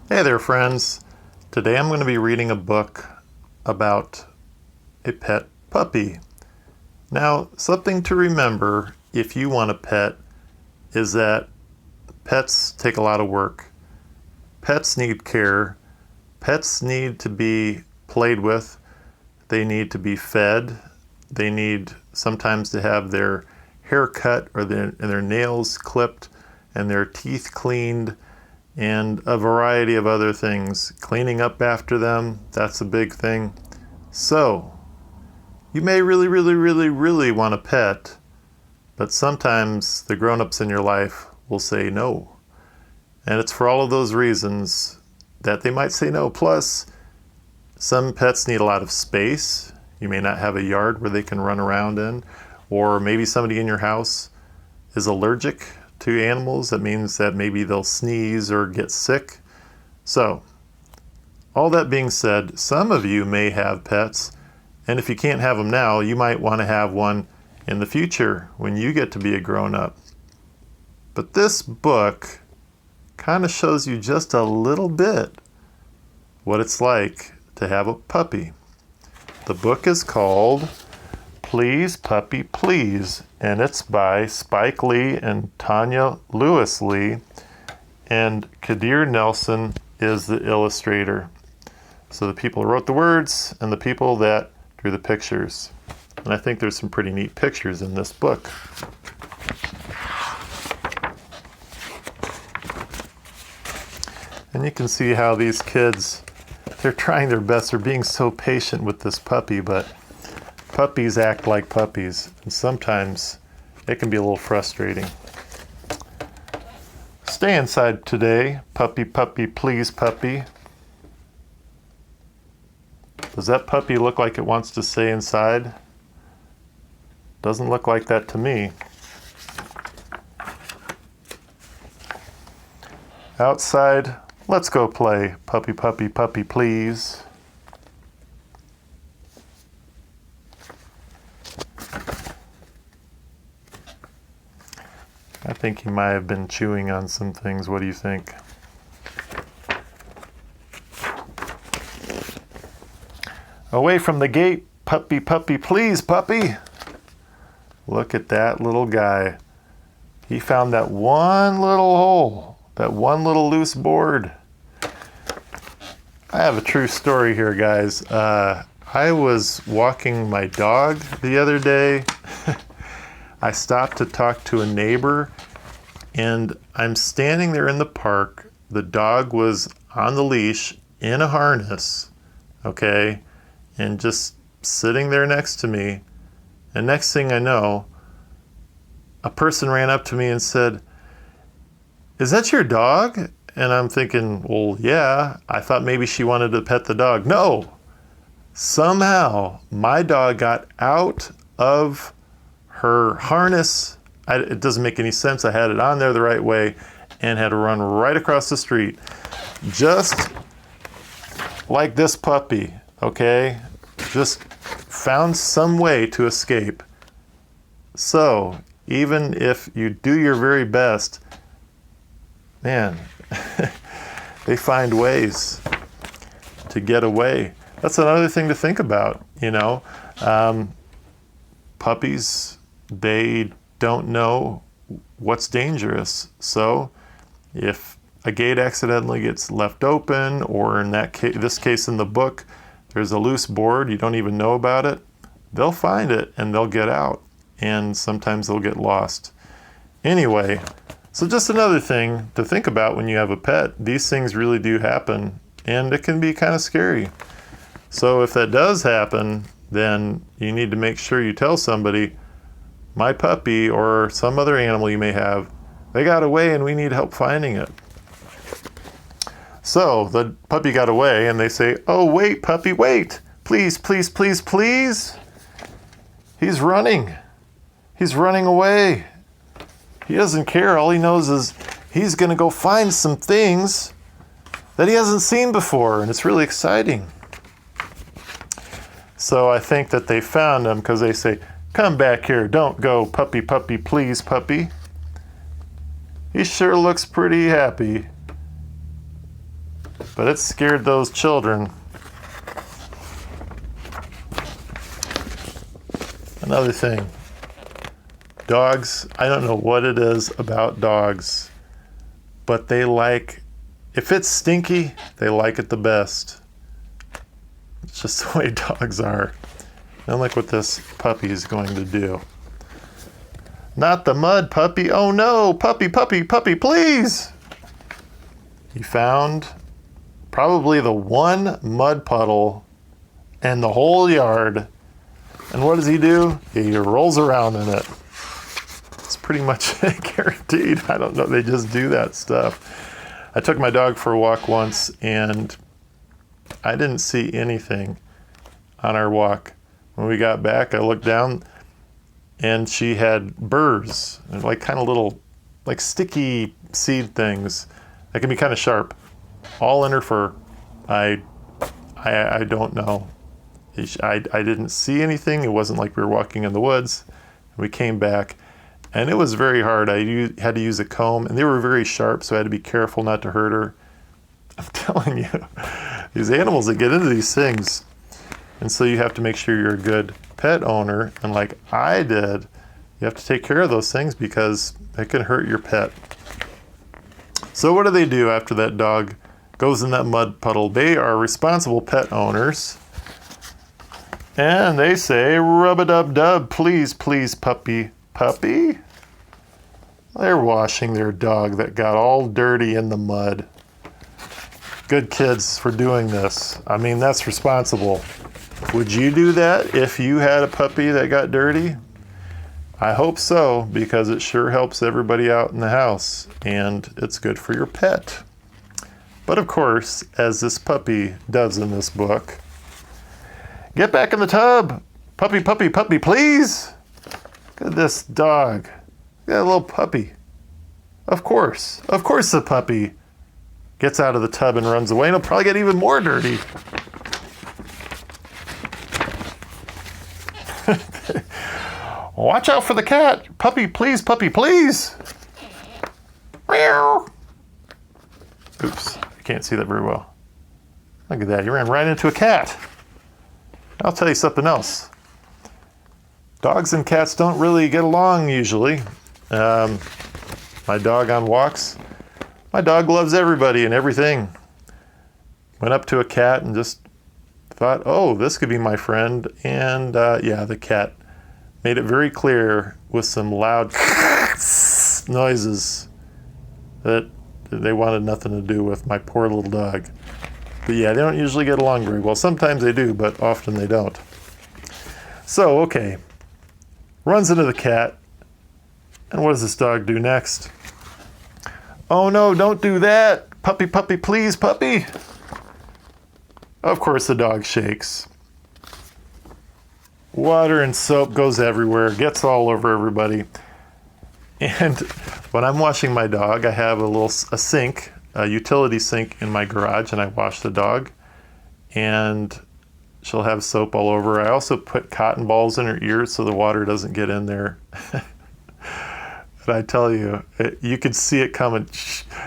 Hey there, friends. Today I'm going to be reading a book about a pet puppy. Now, something to remember if you want a pet is that pets take a lot of work. Pets need care. Pets need to be played with. They need to be fed. They need sometimes to have their hair cut or their nails clipped and their teeth cleaned, and a variety of other things. Cleaning up after them, that's a big thing. So, you may really want a pet, but sometimes the grown-ups in your life will say no. And it's for all of those reasons that they might say no. Plus, some pets need a lot of space. You may not have a yard where they can run around in, or maybe somebody in your house is allergic to animals. That means that maybe they'll sneeze or get sick. So, all that being said, some of you may have pets, and if you can't have them now, you might want to have one in the future when you get to be a grown-up. But this book kind of shows you just a little bit what it's like to have a puppy. The book is called Please Puppy Please, and it's by Spike Lee and Tanya Lewis Lee, and Kadir Nelson is the illustrator. So the people who wrote the words and the people that drew the pictures. And I think there's some pretty neat pictures in this book. And you can see how these kids, they're trying their best. They're being so patient with this puppy, but puppies act like puppies, and sometimes it can be a little frustrating. Stay inside today, puppy, puppy, please, puppy. Does that puppy look like it wants to stay inside? Doesn't look like that to me. Outside, let's go play, puppy, puppy, puppy, please. I think he might have been chewing on some things. What do you think? Away from the gate, puppy, puppy, please, puppy. Look at that little guy. He found that one little hole, that one little loose board. I have a true story here, guys. I was walking my dog the other day. I stopped to talk to a neighbor, and I'm standing there in the park. The dog was on the leash in a harness, okay, and just sitting there next to me. And next thing I know, a person ran up to me and said, "Is that your dog?" And I'm thinking, well, yeah. I thought maybe she wanted to pet the dog. No! Somehow, my dog got out of her harness. It doesn't make any sense. I had it on there the right way and had to run right across the street. Just like this puppy, okay? Just found some way to escape. So, even if you do your very best, man, they find ways to get away. That's another thing to think about, you know. Puppies, they don't know what's dangerous. So if a gate accidentally gets left open, or in this case in the book, there's a loose board, you don't even know about it, they'll find it and they'll get out. And sometimes they'll get lost. Anyway, so just another thing to think about when you have a pet. These things really do happen, and it can be kind of scary. So if that does happen, then you need to make sure you tell somebody, my puppy or some other animal you may have, they got away and we need help finding it. So the puppy got away and they say, "Oh, wait, puppy, wait. Please, please, please, please." He's running. He's running away. He doesn't care. All he knows is he's going to go find some things that he hasn't seen before, and it's really exciting. So I think that they found him because they say, "Come back here. Don't go, puppy, puppy, please, puppy." He sure looks pretty happy. but it scared those children. Another thing, dogs, I don't know what it is about dogs, but they like, if it's stinky, they like it the best. It's just the way dogs are. And look what this puppy is going to do. Not the mud, puppy. Oh no, puppy, puppy, puppy, please. He found probably the one mud puddle in the whole yard. And what does he do? He rolls around in it. It's pretty much guaranteed. I don't know, they just do that stuff. I took my dog for a walk once and I didn't see anything on our walk. When we got back, I looked down and she had burrs, like kind of little, like sticky seed things that can be kind of sharp, all in her fur. I don't know. I didn't see anything. It wasn't like we were walking in the woods. We came back and it was very hard. I had to use a comb and they were very sharp, so I had to be careful not to hurt her. I'm telling you, these animals that get into these things. And so you have to make sure you're a good pet owner. And like I did, you have to take care of those things because it can hurt your pet. So what do they do after that dog goes in that mud puddle? They are responsible pet owners. And they say, rub-a-dub-dub, please, please, puppy, puppy. They're washing their dog that got all dirty in the mud. Good kids for doing this. I mean, that's responsible. Would you do that if you had a puppy that got dirty? I hope so, because it sure helps everybody out in the house, and it's good for your pet. But of course, as this puppy does in this book, get back in the tub! Puppy, puppy, puppy, please! Look at this dog. Look at that little puppy. Of course the puppy gets out of the tub and runs away, and he'll probably get even more dirty. Watch out for the cat. Puppy, please, puppy, please. Meow. Oops, I can't see that very well. Look at that, you ran right into a cat. I'll tell you something else. Dogs and cats don't really get along usually. My dog on walks, my dog loves everybody and everything. Went up to a cat and just thought, oh, this could be my friend. And yeah, the cat made it very clear with some loud noises that they wanted nothing to do with my poor little dog. But yeah, they don't usually get along very well. Sometimes they do, but often they don't. So, okay, runs into the cat. And what does this dog do next? Oh no, don't do that. Puppy, puppy, please, puppy. Of course the dog shakes. Water and soap goes everywhere, gets all over everybody. And when I'm washing my dog, I have a sink, a utility sink in my garage, and I wash the dog. And she'll have soap all over her. I also put cotton balls in her ears so the water doesn't get in there. But I tell you, you could see it coming.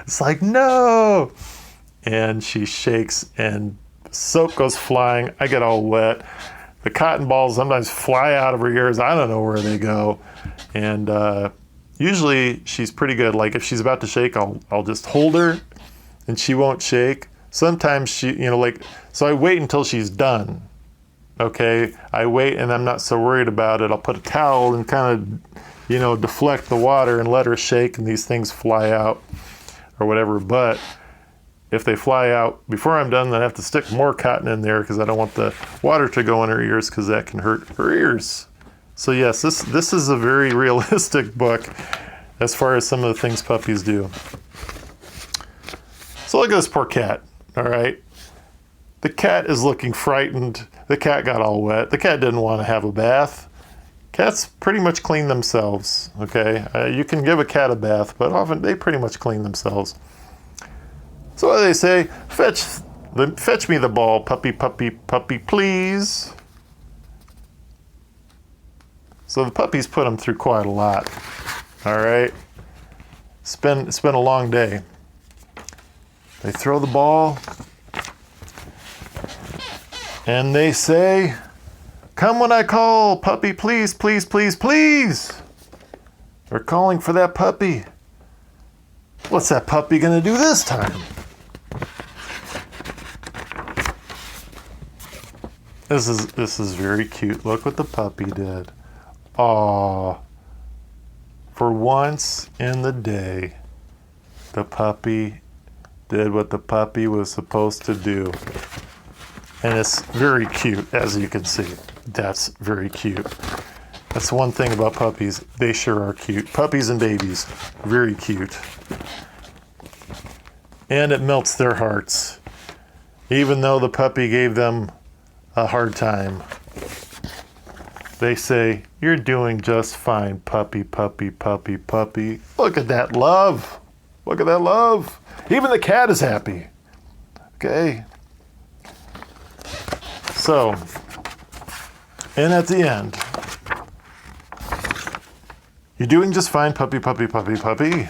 It's like, no! And she shakes and soap goes flying. I get all wet. The cotton balls sometimes fly out of her ears. I don't know where they go. And usually she's pretty good. Like if she's about to shake, I'll just hold her and she won't shake. Sometimes she, so I wait until she's done. Okay, I wait and I'm not so worried about it. I'll put a towel and kind of, deflect the water and let her shake and these things fly out or whatever. But if they fly out before I'm done, then I have to stick more cotton in there because I don't want the water to go in her ears because that can hurt her ears. So yes, this is a very realistic book as far as some of the things puppies do. So look at this poor cat, all right? The cat is looking frightened. The cat got all wet. The cat didn't want to have a bath. Cats pretty much clean themselves, okay? You can give a cat a bath, but often they pretty much clean themselves. So what do they say? Fetch me the ball, puppy, puppy, puppy, please. So the puppies put them through quite a lot, all right? It's been a long day. They throw the ball, And they say, "Come when I call, puppy, please, please, please, please." They're calling for that puppy. What's that puppy gonna do this time? This is very cute. Look what the puppy did. Aww. For once in the day, the puppy did what the puppy was supposed to do. And it's very cute, as you can see. That's very cute. That's one thing about puppies. They sure are cute. Puppies and babies, very cute. And it melts their hearts. Even though the puppy gave them a hard time. They say, "You're doing just fine, puppy, puppy, puppy, puppy." Look at that love. Look at that love. Even the cat is happy. Okay. So, and at the end, "You're doing just fine, puppy, puppy, puppy, puppy.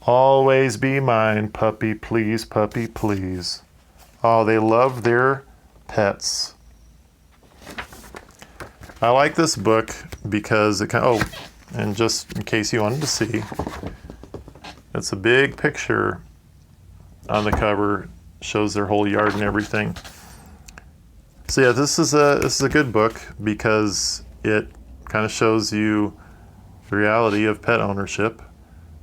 Always be mine, puppy, please, puppy, please." Oh, they love their pets. I like this book because it and just in case you wanted to see, it's a big picture on the cover, shows their whole yard and everything. So yeah, this is a good book because it kind of shows you the reality of pet ownership.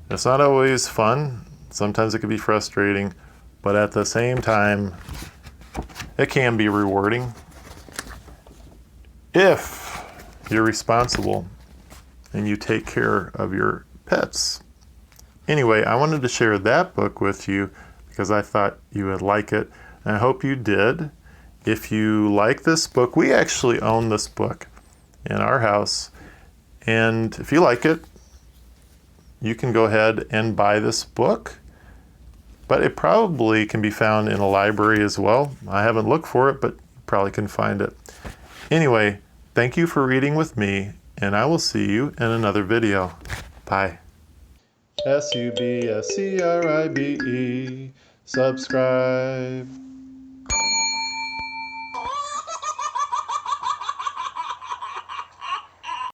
It's not always fun. Sometimes it can be frustrating, but at the same time, it can be rewarding if you're responsible and you take care of your pets. Anyway, I wanted to share that book with you because I thought you would like it, and I hope you did. If you like this book, we actually own this book in our house, and if you like it, you can go ahead and buy this book, but it probably can be found in a library as well. I haven't looked for it, but you probably can find it. Anyway, thank you for reading with me, and I will see you in another video. Bye. SUBSCRIBE, subscribe.